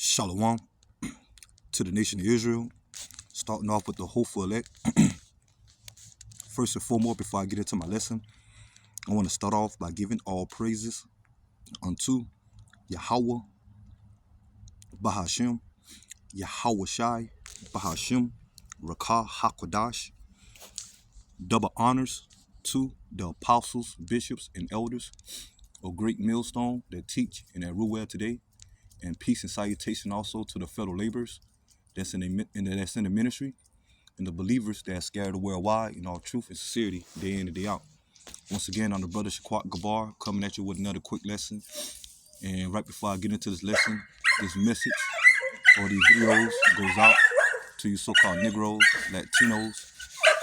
Shalom to the nation of Israel. Starting off with the hopeful elect. First and foremost, before I get into my lesson, I want to start off by giving all praises unto Yahweh Bahashim, Yahweh Shai Bahashim, Rakah HaKodash. Double honors to the apostles, bishops, and elders of Great Millstone that teach and that rule well today. And peace and salutation also to the fellow laborers that's in the ministry, and the believers that are scattered worldwide in all truth and sincerity, day in and day out. Once again, I'm the brother Shaquat Gabar, coming at you with another quick lesson. And right before I get into this lesson, this message or these videos goes out to you so-called Negroes, Latinos,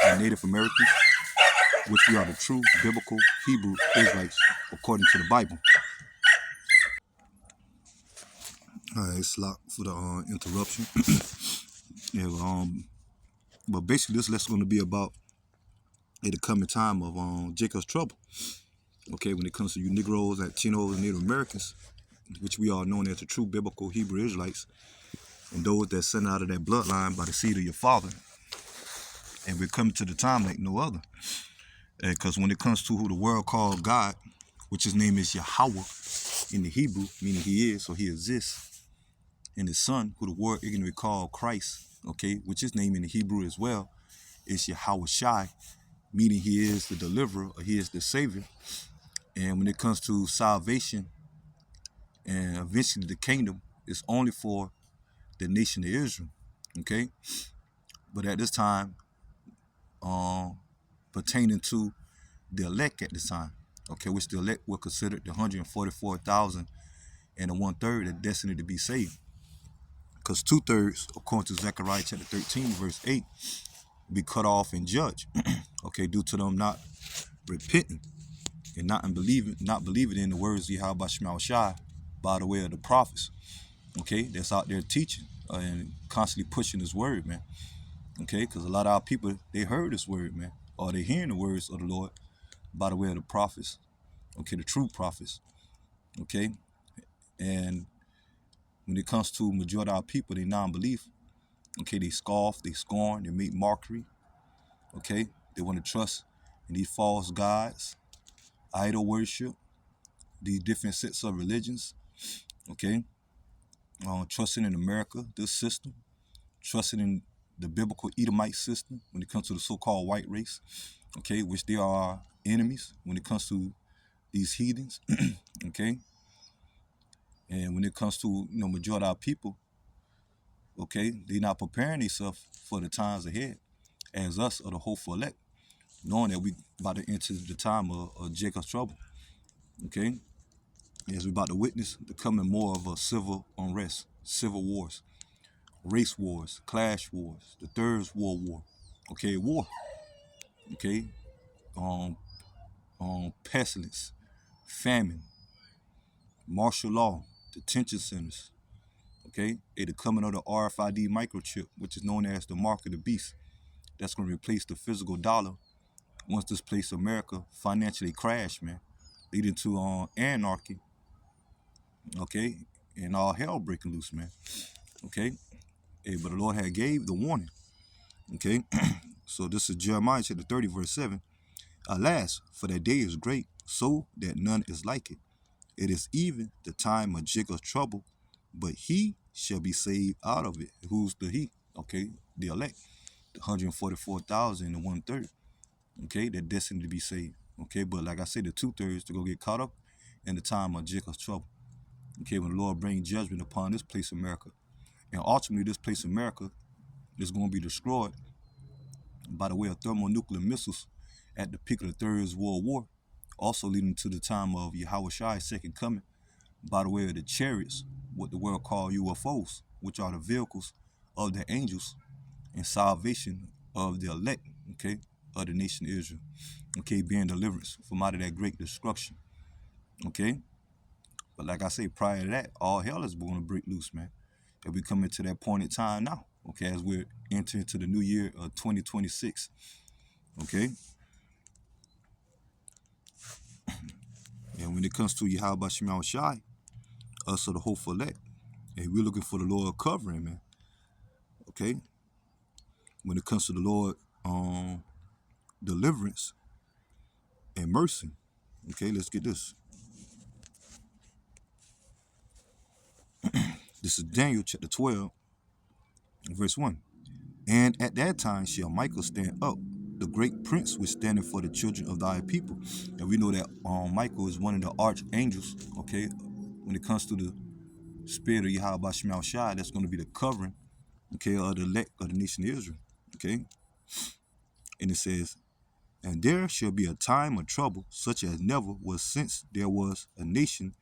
and Native Americans, which we are the true biblical Hebrew Israelites according to the Bible. All right, it's locked for the interruption. Yeah, but basically this lesson is going to be about the coming time of Jacob's trouble. Okay, when it comes to you Negroes, Latinos, and Native Americans, which we are known as the true biblical Hebrew Israelites, and those that sent out of that bloodline by the seed of your father. And we're coming to the time like no other. Because when it comes to who the world calls God, which his name is Yahweh in the Hebrew, meaning he is, so he exists, and his son, who the world ignorantly call Christ, okay, which his name in the Hebrew as well, is Yahweh Shai, meaning he is the deliverer, or he is the savior. And when it comes to salvation and eventually the kingdom, it's only for the nation of Israel, okay? But at this time, pertaining to the elect at this time, okay, which the elect were considered the 144,000 and the 1/3 are destined to be saved. Because 2/3, according to Zechariah chapter 13, verse 8, be cut off and judged, okay, due to them not repenting and not believing in the words of Yahweh Shema Shai by the way of the prophets, okay, that's out there teaching and constantly pushing his word, man. Okay, because a lot of our people, they heard this word, man, or they hearing the words of the Lord by the way of the prophets, okay, the true prophets, okay. And when it comes to majority of our people, they non-belief, okay, they scoff, they scorn, they make mockery, okay, they want to trust in these false gods, idol worship, these different sets of religions, okay, trusting in America, this system, trusting in the biblical Edomite system when it comes to the so-called white race, okay, which they are our enemies when it comes to these heathens, okay. And when it comes to, majority of our people, okay, they're not preparing themselves for the times ahead as us or the hopeful elect, knowing that we about to enter the time of Jacob's trouble, okay, as we about to witness the coming more of a civil unrest, civil wars, race wars, clash wars, the third world war, okay, war, okay, pestilence, famine, martial law, detention centers, okay, the coming of the RFID microchip, which is known as the mark of the beast, that's going to replace the physical dollar once this place America financially crash, man, leading to anarchy, okay, and all hell breaking loose, man, okay. But the Lord had gave the warning, okay. So this is Jeremiah chapter 30, verse 7. Alas, for that day is great, so that none is like it. It is even the time of Jacob's trouble, but he shall be saved out of it. Who's the he? Okay, the elect, the 144,000 and the 1/3. Okay, they're destined to be saved. Okay, but like I said, the 2/3 to go get caught up in the time of Jacob's trouble. Okay, when the Lord brings judgment upon this place America, and ultimately this place America is going to be destroyed by the way of thermonuclear missiles at the peak of the Third World War, also leading to the time of Yahweh Shai's second coming by the way of the chariots, what the world call UFOs, which are the vehicles of the angels and salvation of the elect, okay, of the nation of Israel, okay, being deliverance from out of that great destruction, okay. But like I say, prior to that, all hell is going to break loose, man. And we come into that point in time now, okay, as we're entering into the new year of 2026, okay. And when it comes to Yahweh Shema Shai, us of the hopeful elect, And we're looking for the Lord covering, man. Okay? When it comes to the Lord deliverance and mercy. Okay, let's get this. This is Daniel chapter 12, verse 1. And at that time shall Michael stand up, the great prince which standeth for the children of thy people. And we know that Michael is one of the archangels, okay? When it comes to the spirit of Yahweh Shemel Shai, that's going to be the covering, okay, of the elect of the nation of Israel, okay? And it says, and there shall be a time of trouble, such as never was since there was a nation,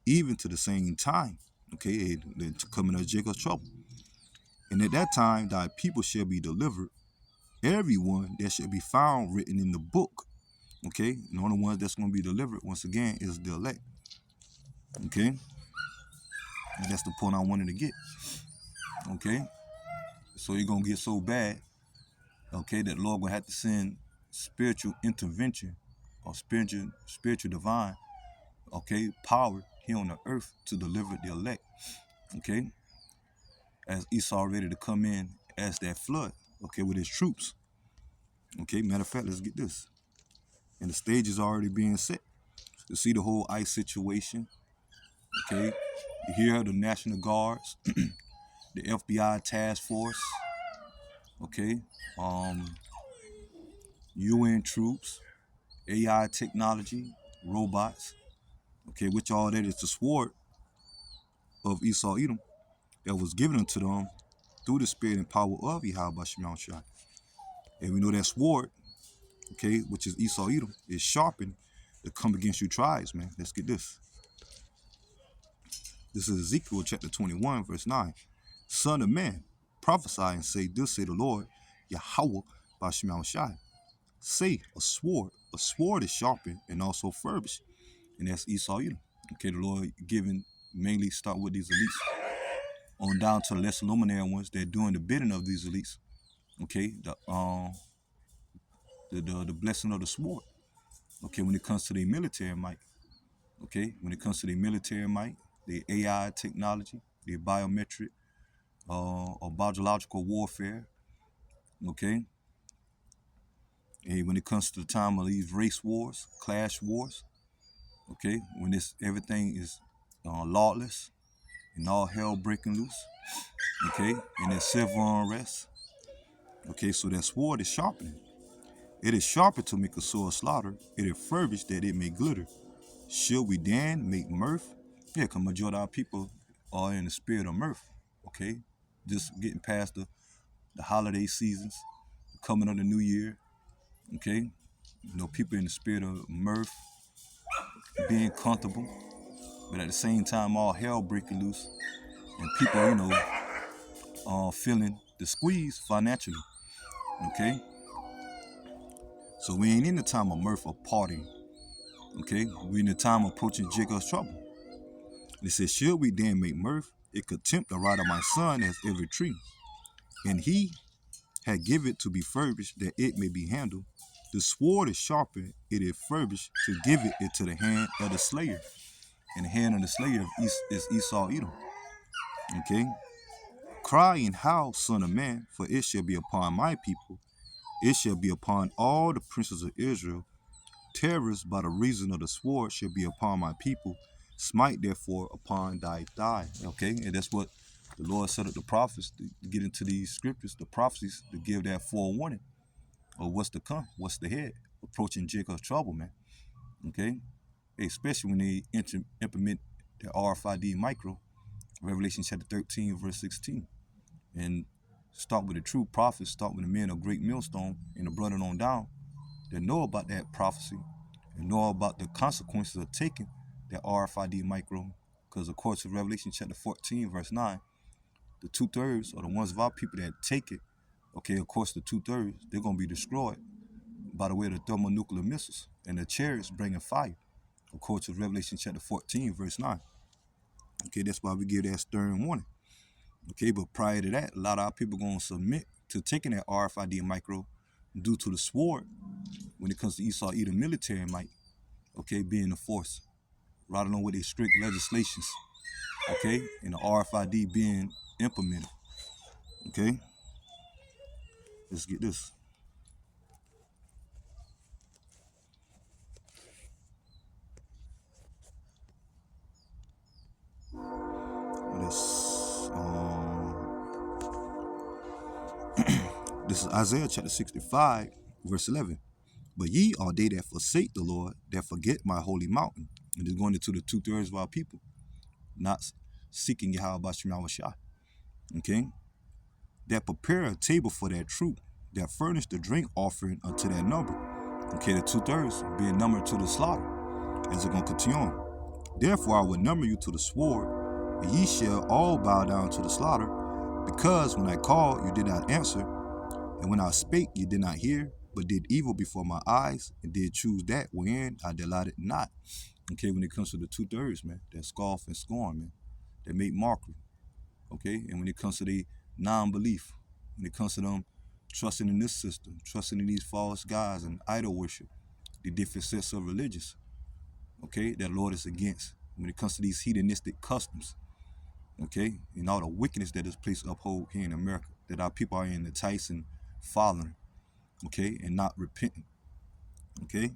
even to the same time, okay, the coming of Jacob's trouble. And at that time thy people shall be delivered, everyone that shall be found written in the book, okay? And the only ones that's going to be delivered, once again, is the elect, okay? And that's the point I wanted to get, okay? So you're going to get so bad, okay, that the Lord will have to send spiritual intervention or spiritual divine, okay, power here on the earth to deliver the elect, okay? As Esau ready to come in as that flood, okay, with his troops, okay? Matter of fact, let's get this. And the stage is already being set. You see the whole ICE situation, okay? You hear the National Guards, the FBI task force, okay? UN troops, AI technology, robots, okay? Which all that is the sword of Esau Edom that was given unto them through the spirit and power of Yahweh Shemel Shai. And we know that sword, okay, which is Esau Edom, is sharpened to come against you tribes, man. Let's get this. This is Ezekiel chapter 21, verse 9. Son of man, prophesy and say, thus say the Lord, Yahweh Bashemel Shai. Say, a sword is sharpened and also furbished. And that's Esau Edom. Okay, the Lord giving, mainly start with these elites on down to the less luminary ones that doing the bidding of these elites. Okay, the blessing of the sword. Okay, when it comes to their military might. Okay, when it comes to their military might, the AI technology, the biometric or biological warfare. Okay, and when it comes to the time of these race wars, clash wars. Okay, when everything is lawless and all hell breaking loose. Okay, and there's civil unrest. Okay, so that sword is sharpening. It is sharpened to make a sore slaughter. It is furbished that it may glitter. Shall we then make mirth? Yeah, because majority of our people are in the spirit of mirth. Okay, just getting past the holiday seasons, the coming of the new year. Okay, you know, people in the spirit of mirth, being comfortable, but at the same time, all hell breaking loose, and people, you know, feeling the squeeze financially. Okay, so we ain't in the time of mirth or partying. Okay, we in the time of approaching Jacob's trouble. It says, should we then make mirth? It could tempt the right of my son as every tree. And he had given it to be furbished that it may be handled. The sword is sharpened, it is furbished to give it into the hand of the slayer. And the hand of the slayer is Esau Edom. Okay? Cry and howl, son of man, for it shall be upon my people. It shall be upon all the princes of Israel. Terrors by the reason of the sword shall be upon my people. Smite therefore upon thy thigh. Okay, and that's what the Lord set up the prophets to get into these scriptures, the prophecies, to give that forewarning of what's to come, what's ahead, approaching Jacob's trouble, man. Okay, especially when they implement the RFID micro, Revelation chapter 13, verse 16, and start with the true prophets, start with the men of great millstone and the brother on down that know about that prophecy and know about the consequences of taking that RFID micro. Because of course, in Revelation chapter 14, verse 9, the 2/3 are the ones of our people that take it. Okay, of course, the 2/3, they're going to be destroyed by the way of the thermonuclear missiles and the chariots bringing fire. Of course, it's Revelation chapter 14, verse 9. Okay, that's why we give that stern warning. Okay, but prior to that, a lot of our people going to submit to taking that RFID micro due to the sword when it comes to Esau Edom military might, okay, being the force, right along with their strict legislations, okay, and the RFID being implemented, okay. Let's get this. Let's, this is Isaiah chapter 65, verse 11. But ye are they that forsake the Lord, that forget my holy mountain. And it's going into the 2/3 of our people, not seeking Yahweh Bashim Yahushua. Okay? That prepare a table for their troop, that furnish the drink offering unto their number. Okay, the 2/3 being numbered to the slaughter, as it's going to continue on. Therefore I will number you to the sword, and ye shall all bow down to the slaughter, because when I called, you did not answer, and when I spake, you did not hear, but did evil before my eyes, and did choose that wherein I delighted not. Okay, when it comes to the 2/3, man, that scoff and scorn, man, that make mockery. Okay, and when it comes to the non-belief, when it comes to them trusting in this system, trusting in these false gods and idol worship, the different sets of religions, okay, that Lord is against. When it comes to these hedonistic customs, okay, and all the wickedness that this place uphold here in America, that our people are in the Tyson following, okay, and not repenting, okay.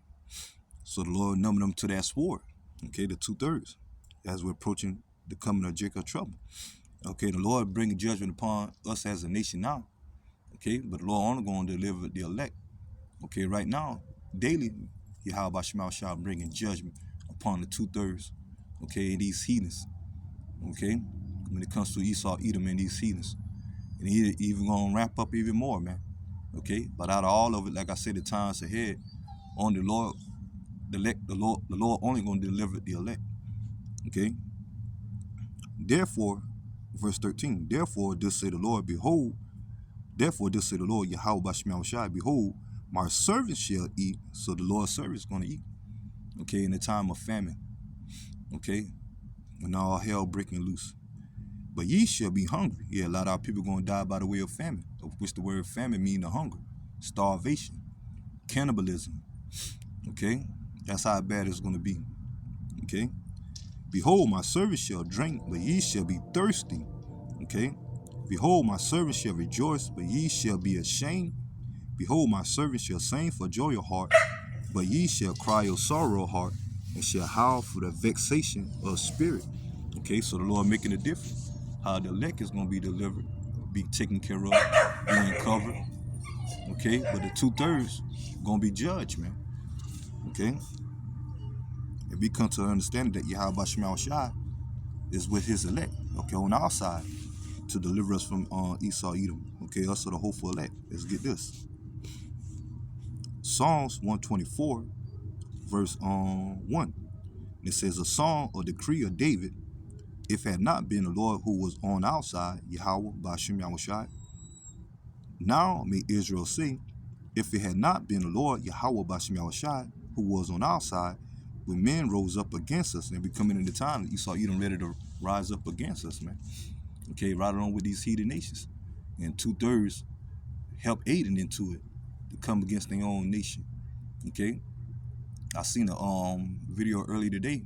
So the Lord numbered them to that sword, okay, the 2/3, as we're approaching the coming of Jacob trouble. Okay, the Lord bringing judgment upon us as a nation now, okay, but the Lord only going to deliver the elect, okay, right now, daily, Yahweh Shema Shah bringing judgment upon the 2/3, okay, and these heathens, okay, when it comes to Esau, Edom, and these heathens, and he even going to ramp up even more, man, okay, but out of all of it, like I said, the times ahead, on the Lord, the Lord only going to deliver the elect, okay. Therefore, verse 13, therefore, this say the Lord, behold, therefore, this say the Lord, Yahweh Bashim Shai, behold, my servants shall eat, so the Lord's servant is going to eat, okay, in the time of famine, okay, when all hell breaking loose. But ye shall be hungry. Yeah, a lot of our people going to die by the way of famine, of which the word famine means the hunger, starvation, cannibalism, okay? That's how bad it's going to be, okay? Behold, my servant shall drink, but ye shall be thirsty, okay? Behold, my servant shall rejoice, but ye shall be ashamed. Behold, my servant shall sing for joy of heart, but ye shall cry of sorrow of heart, and shall howl for the vexation of spirit. Okay, so the Lord making a difference. How the elect is going to be delivered, be taken care of, being covered. Okay, but the 2/3 going to be judged, man. Okay, and we come to understand that Yahweh Shema Shai is with his elect, okay, on our side, to deliver us from Esau, Edom. Okay, us are the hopeful elect. Let's get this. Psalms 124, verse 1. It says, a song or decree of David, if had not been the Lord who was on our side, Yahweh Bashim Yahushai. Now may Israel say, if it had not been the Lord, Yahweh Bashim Yahushai, who was on our side, when men rose up against us, and we coming in the time that Esau Edom ready to rise up against us, man. Okay, right along with these heathen nations. And 2/3 help aiding into it to come against their own nation. Okay. I seen a video early today.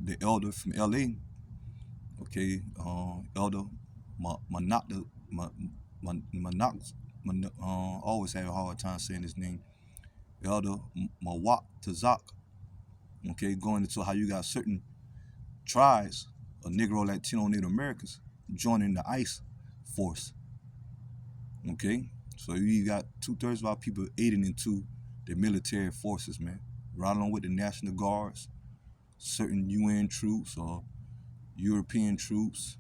The elder from LA, okay, Elder Manakta, always have a hard time saying his name. Elder Mawak Tazak, okay, going into how you got certain tribes of Negro, Latino, Native Americans joining the ICE force, okay? So you got 2/3 of our people aiding into the military forces, man, right along with the National Guards, certain UN troops or European troops,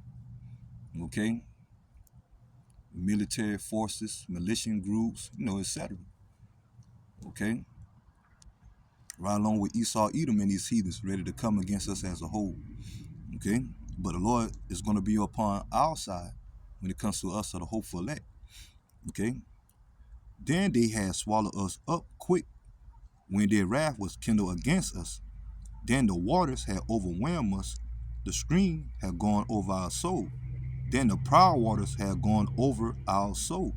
okay? Military forces, militia groups, etc. Okay? Right along with Esau, Edom, and these heathens ready to come against us as a whole. Okay? But the Lord is going to be upon our side when it comes to us or the hopeful elect. Okay? Then they had swallowed us up quick when their wrath was kindled against us. Then the waters had overwhelmed us. The stream had gone over our soul. Then the proud waters had gone over our soul.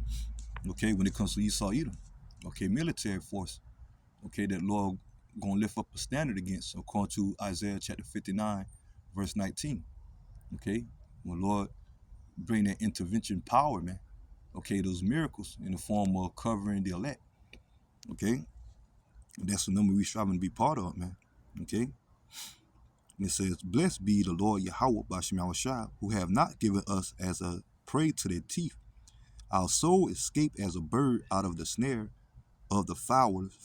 Okay, when it comes to Esau, Edom. Okay, military force. Okay, that Lord gonna lift up a standard against, according to Isaiah chapter 59, verse 19. Okay, when Lord bring that intervention power, man. Okay, those miracles in the form of covering the elect. Okay, and that's the number we striving to be part of, man. Okay, and it says, "Blessed be the Lord Yahweh Bashim Yahushua, who have not given us as a prey to their teeth. Our soul escaped as a bird out of the snare of the fowlers,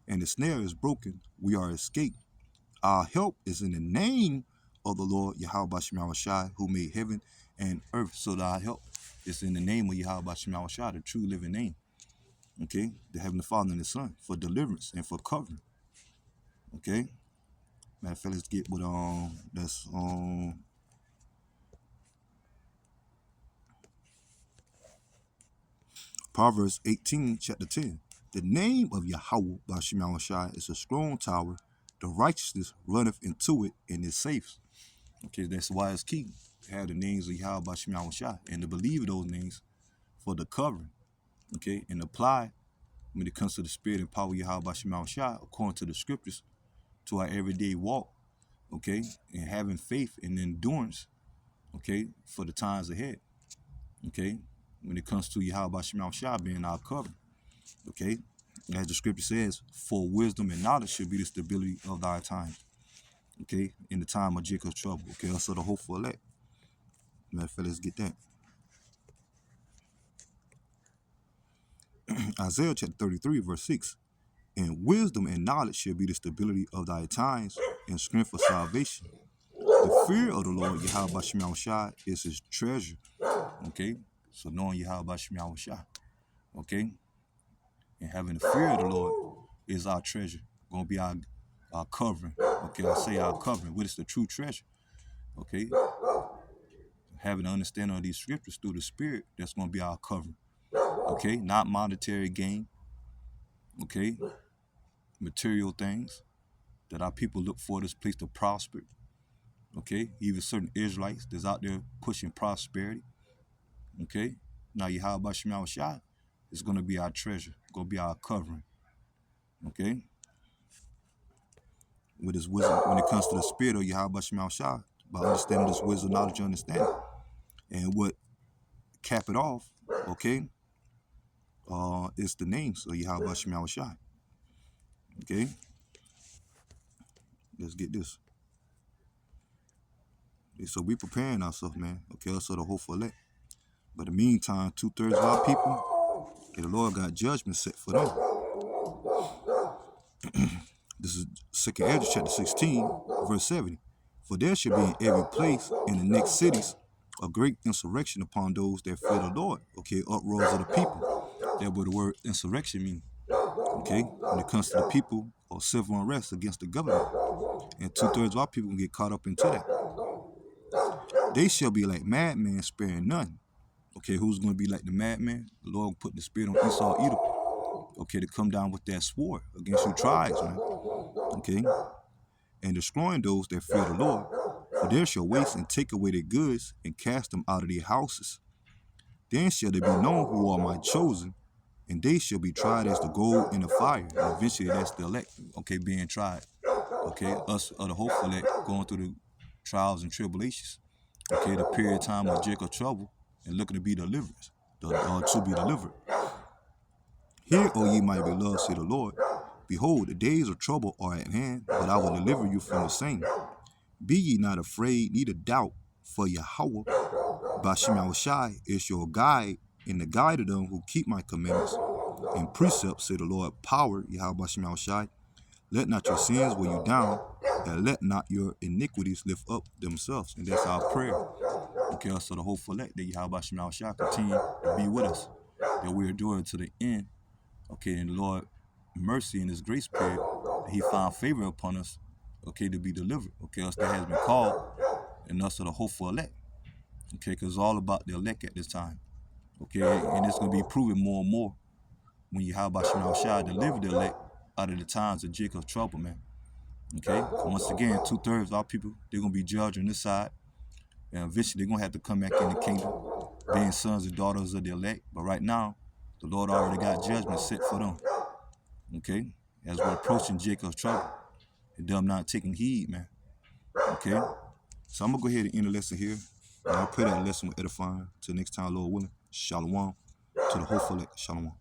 and the snare is broken. We are escaped. Our help is in the name of the Lord Yahweh Bashim Yahushua, who made heaven and earth." So that our help is in the name of Yahweh Bashim Yahushua, the true living name. Okay, the Heavenly Father and the Son, for deliverance and for covering. Okay, matter of fact, let's get with that's Proverbs 18, chapter 10. The name of Yahweh Bashim Yahushua is a strong tower. The righteousness runneth into it and is safe. Okay, that's why it's key to have the names of Yahweh Bashim Yahushua and to believe those names for the covering. Okay, and apply when it comes to the spirit and power of Yahweh Bashim Yahushua according to the scriptures to our everyday walk. Okay, and having faith and endurance. Okay, for the times ahead. Okay, when it comes to Yahweh Bashim Yahushua being our cover. Okay, as the scripture says, for wisdom and knowledge should be the stability of thy times. Okay, in the time of Jacob's trouble. Okay, also the hopeful elect. Matter of fact, let's get that. Isaiah chapter 33, verse 6. And wisdom and knowledge shall be the stability of thy times and strength for salvation. The fear of the Lord Yahweh Bashim Yahushua is his treasure. Okay, so knowing Yahweh Bashim Yahushua. Okay, and having the fear of the Lord is our treasure. Gonna be our covering. Okay, I say our covering. What is the true treasure? Okay, having an understanding of these scriptures through the Spirit, that's gonna be our covering. Okay, not monetary gain. Okay, material things that our people look for this place to prosper. Okay, even certain Israelites that's out there pushing prosperity. Okay, now Yahweh Bashim Yahushua is going to be our treasure, going to be our covering. Okay, with his wisdom, when it comes to the spirit of Yahweh Bashim Yahushua, by understanding this wisdom, knowledge, and understanding, and what cap it off, okay, is the names of Yahweh Bashim Yahushua. Okay, let's get this. So we preparing ourselves, man. Okay, also the hopeful elect. But in the meantime, 2/3 of our people, the Lord got judgment set for them. This is 2nd Ezra chapter 16, verse 70. For there shall be in every place in the next cities a great insurrection upon those that fear the Lord. Okay, uproars of the people. That's what the word insurrection means. Okay, when it comes to the people or civil unrest against the government. And 2/3 of our people can get caught up into that. They shall be like madmen, sparing none. Okay, who's going to be like the madman? The Lord put the spirit on Esau, Edom. Okay, to come down with that sword against you tribes, man. Okay, and destroying those that fear the Lord. For there shall waste and take away their goods and cast them out of their houses. Then shall they be known who are my chosen, and they shall be tried as the gold in the fire. And eventually that's the elect, okay, being tried. Okay, us are the hopeful elect going through the trials and tribulations. Okay, the period of time of Jacob's trouble and looking to be delivered, to be delivered. Hear, O ye my beloved, say the Lord. Behold, the days of trouble are at hand, but I will deliver you from the same. Be ye not afraid, neither doubt, for Yahweh Bashim Yahushua is your guide, and the guide of them who keep my commandments and precepts, say the Lord. Power, Yahweh Bashim Yahushua. Let not your sins weigh you down, and let not your iniquities lift up themselves. And that's our prayer. Okay, so the hopeful elect that Yahweh Bashim Yahushua continue to be with us, that we endure to the end. Okay, and the Lord mercy in his grace period, he found favor upon us, okay, to be delivered. Okay, us that has been called, and us are the hopeful elect. Okay, because it's all about the elect at this time. Okay, and it's going to be proven more and more when Yahweh Bashim Yahushua delivered the elect out of the times of Jacob's trouble, man. Okay, once again, 2/3 of our people, they're going to be judged on this side, and eventually they're going to have to come back in the kingdom, being sons and daughters of the elect. But right now, the Lord already got judgment set for them. Okay, as we're approaching Jacob's trouble, and them not taking heed, man. Okay? So I'm going to go ahead and end the lesson here. And I pray that lesson was edifying. Till next time, Lord willing. Shalom. To the hopeful. Shalom.